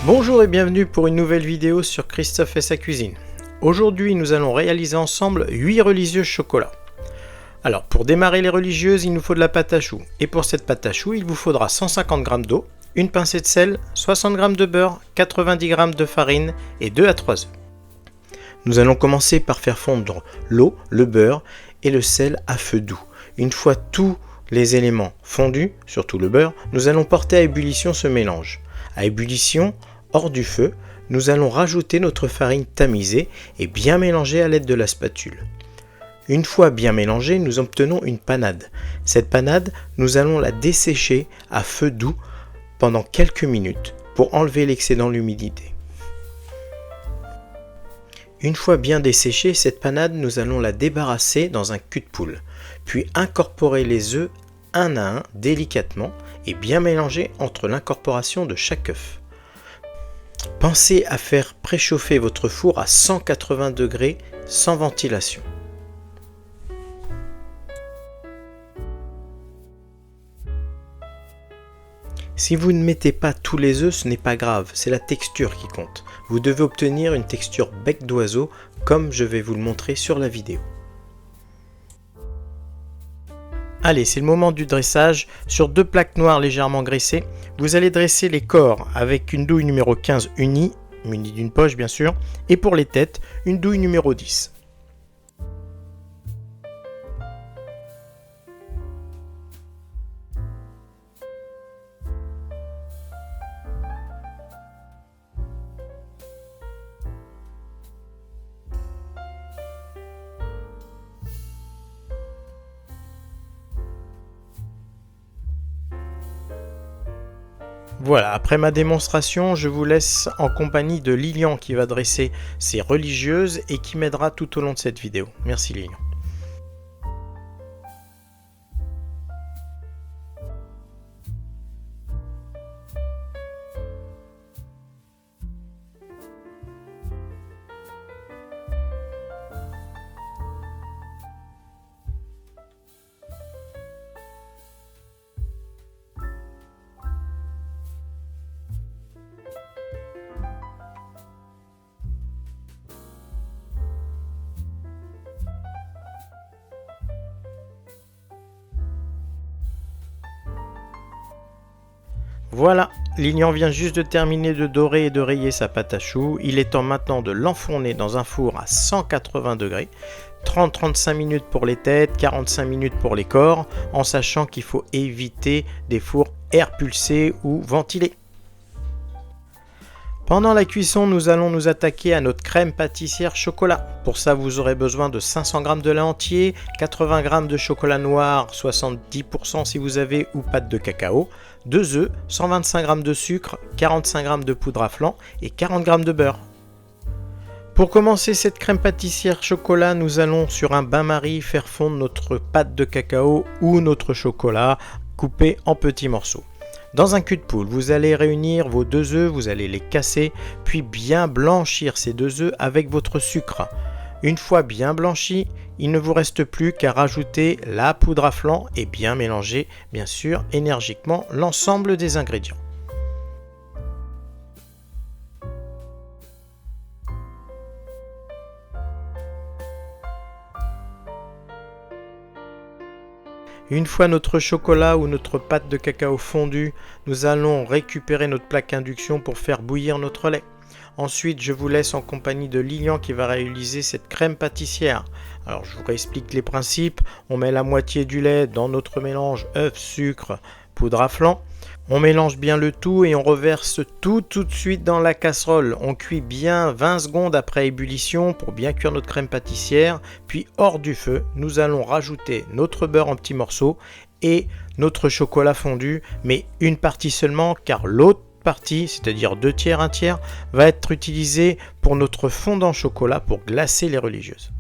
Bonjour et bienvenue pour une nouvelle vidéo sur Christophe et sa cuisine. Aujourd'hui nous allons réaliser ensemble 8 religieuses chocolat. Alors pour démarrer les religieuses il nous faut de la pâte à choux. Et pour cette pâte à choux il vous faudra 150 g d'eau, une pincée de sel, 60 g de beurre, 90 g de farine et 2 à 3 œufs. Nous allons commencer par faire fondre l'eau, le beurre et le sel à feu doux. Une fois tous les éléments fondus, surtout le beurre, nous allons porter à ébullition ce mélange. À ébullition, hors du feu, nous allons rajouter notre farine tamisée et bien mélanger à l'aide de la spatule. Une fois bien mélangée, nous obtenons une panade. Cette panade, nous allons la dessécher à feu doux pendant quelques minutes pour enlever l'excédent d'humidité. Une fois bien desséchée, cette panade, nous allons la débarrasser dans un cul-de-poule, puis incorporer les œufs un à un délicatement et bien mélanger entre l'incorporation de chaque œuf. Pensez à faire préchauffer votre four à 180 degrés sans ventilation. Si vous ne mettez pas tous les œufs, ce n'est pas grave, c'est la texture qui compte. Vous devez obtenir une texture bec d'oiseau comme je vais vous le montrer sur la vidéo. Allez, c'est le moment du dressage. Sur deux plaques noires légèrement graissées, vous allez dresser les corps avec une douille numéro 15 unie, munie d'une poche bien sûr, et pour les têtes, une douille numéro 10. Voilà, après ma démonstration, je vous laisse en compagnie de Lilian qui va dresser ces religieuses et qui m'aidera tout au long de cette vidéo. Merci Lilian. Voilà, Lilian vient juste de terminer de dorer et de rayer sa pâte à choux. Il est temps maintenant de l'enfourner dans un four à 180 degrés. 30-35 minutes pour les têtes, 45 minutes pour les corps, en sachant qu'il faut éviter des fours air pulsé ou ventilés. Pendant la cuisson, nous allons nous attaquer à notre crème pâtissière chocolat. Pour ça, vous aurez besoin de 500 g de lait entier, 80 g de chocolat noir, 70% si vous avez, ou pâte de cacao, 2 œufs, 125 g de sucre, 45 g de poudre à flan et 40 g de beurre. Pour commencer cette crème pâtissière chocolat, nous allons sur un bain-marie faire fondre notre pâte de cacao ou notre chocolat coupé en petits morceaux. Dans un cul-de-poule, vous allez réunir vos 2 œufs, vous allez les casser, puis bien blanchir ces 2 œufs avec votre sucre. Une fois bien blanchi, il ne vous reste plus qu'à rajouter la poudre à flan et bien mélanger, bien sûr, énergiquement l'ensemble des ingrédients. Une fois notre chocolat ou notre pâte de cacao fondue, nous allons récupérer notre plaque induction pour faire bouillir notre lait. Ensuite, je vous laisse en compagnie de Lilian qui va réaliser cette crème pâtissière. Alors, je vous réexplique les principes. On met la moitié du lait dans notre mélange œuf, sucre, poudre à flan. On mélange bien le tout et on reverse tout de suite dans la casserole. On cuit bien 20 secondes après ébullition pour bien cuire notre crème pâtissière. Puis hors du feu, nous allons rajouter notre beurre en petits morceaux et notre chocolat fondu, mais une partie seulement car l'autre partie, c'est-à-dire 2 tiers, 1 tiers, va être utilisée pour notre fondant chocolat pour glacer les religieuses.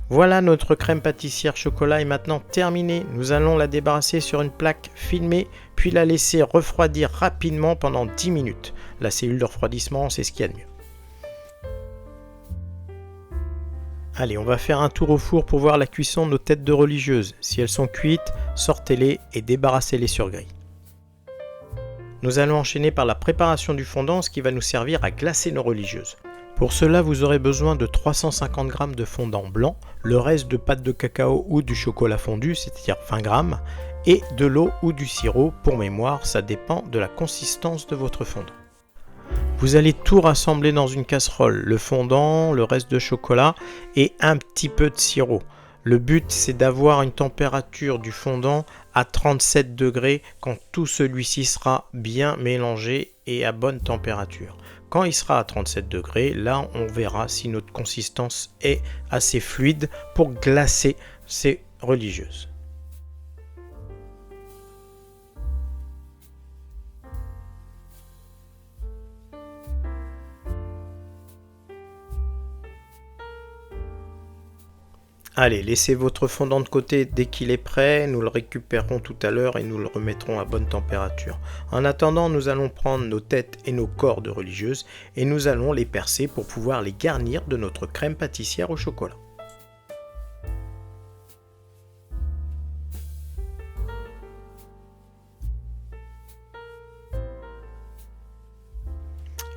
Voilà, notre crème pâtissière chocolat est maintenant terminée. Nous allons la débarrasser sur une plaque filmée, puis la laisser refroidir rapidement pendant 10 minutes. La cellule de refroidissement, c'est ce qu'il y a de mieux. Allez, on va faire un tour au four pour voir la cuisson de nos têtes de religieuses. Si elles sont cuites, sortez-les et débarrassez-les sur grille. Nous allons enchaîner par la préparation du fondant, ce qui va nous servir à glacer nos religieuses. Pour cela, vous aurez besoin de 350 g de fondant blanc, le reste de pâte de cacao ou du chocolat fondu, c'est-à-dire 20 g, et de l'eau ou du sirop. Pour mémoire, ça dépend de la consistance de votre fondant. Vous allez tout rassembler dans une casserole, le fondant, le reste de chocolat et un petit peu de sirop. Le but, c'est d'avoir une température du fondant à 37 degrés quand tout celui-ci sera bien mélangé et à bonne température. Quand il sera à 37 degrés, là, on verra si notre consistance est assez fluide pour glacer ces religieuses. Allez, laissez votre fondant de côté dès qu'il est prêt, nous le récupérerons tout à l'heure et nous le remettrons à bonne température. En attendant, nous allons prendre nos têtes et nos corps de religieuses et nous allons les percer pour pouvoir les garnir de notre crème pâtissière au chocolat.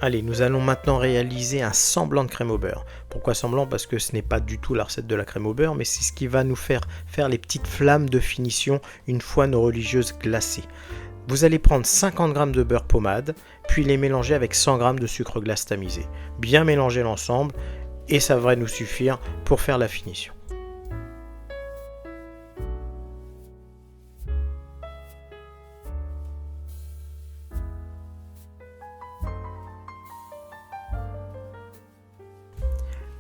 Allez, nous allons maintenant réaliser un semblant de crème au beurre. Pourquoi semblant? Parce que ce n'est pas du tout la recette de la crème au beurre, mais c'est ce qui va nous faire les petites flammes de finition une fois nos religieuses glacées. Vous allez prendre 50 g de beurre pommade, puis les mélanger avec 100 g de sucre glace tamisé. Bien mélanger l'ensemble et ça devrait nous suffire pour faire la finition.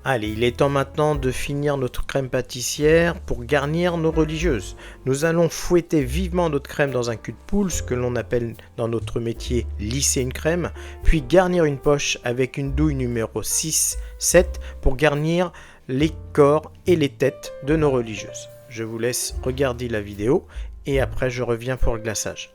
Allez, il est temps maintenant de finir notre crème pâtissière pour garnir nos religieuses. Nous allons fouetter vivement notre crème dans un cul de poule, ce que l'on appelle dans notre métier lisser une crème, puis garnir une poche avec une douille numéro 6, 7 pour garnir les corps et les têtes de nos religieuses. Je vous laisse regarder la vidéo et après je reviens pour le glaçage.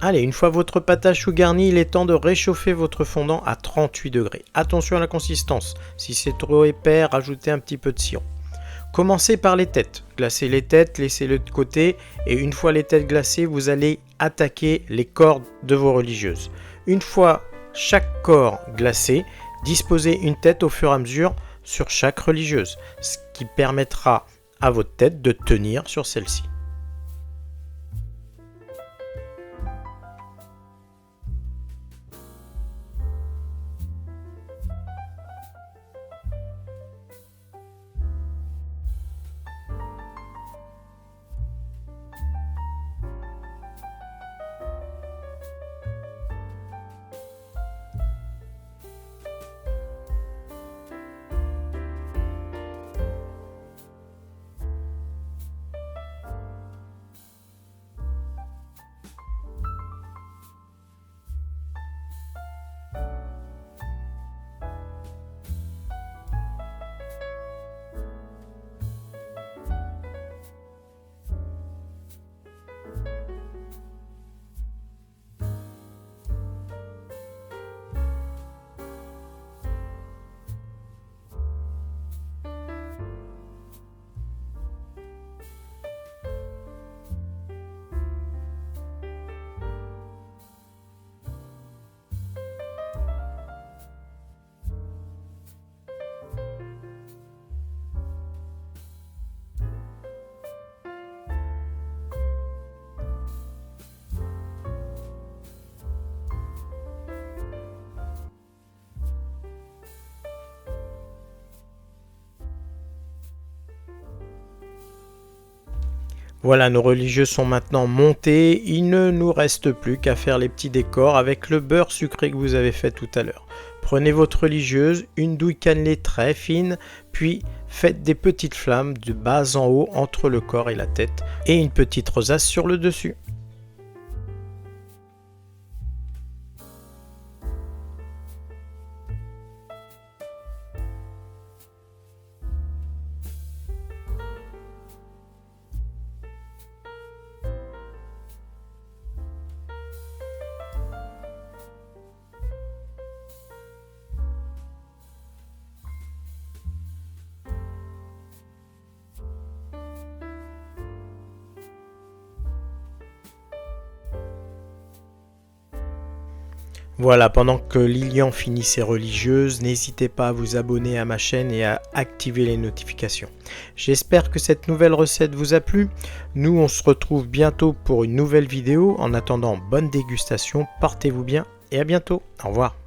Allez, une fois votre pâte à choux garnie, il est temps de réchauffer votre fondant à 38 degrés. Attention à la consistance, si c'est trop épais, rajoutez un petit peu de sirop. Commencez par les têtes. Glacez les têtes, laissez-les de côté et une fois les têtes glacées, vous allez attaquer les corps de vos religieuses. Une fois chaque corps glacé, disposez une tête au fur et à mesure sur chaque religieuse, ce qui permettra à votre tête de tenir sur celle-ci. Voilà, nos religieux sont maintenant montés, il ne nous reste plus qu'à faire les petits décors avec le beurre sucré que vous avez fait tout à l'heure. Prenez votre religieuse, une douille cannelée très fine, puis faites des petites flammes de bas en haut entre le corps et la tête et une petite rosace sur le dessus. Voilà, pendant que Lilian finit ses religieuses, n'hésitez pas à vous abonner à ma chaîne et à activer les notifications. J'espère que cette nouvelle recette vous a plu. Nous, on se retrouve bientôt pour une nouvelle vidéo. En attendant, bonne dégustation, portez-vous bien et à bientôt. Au revoir.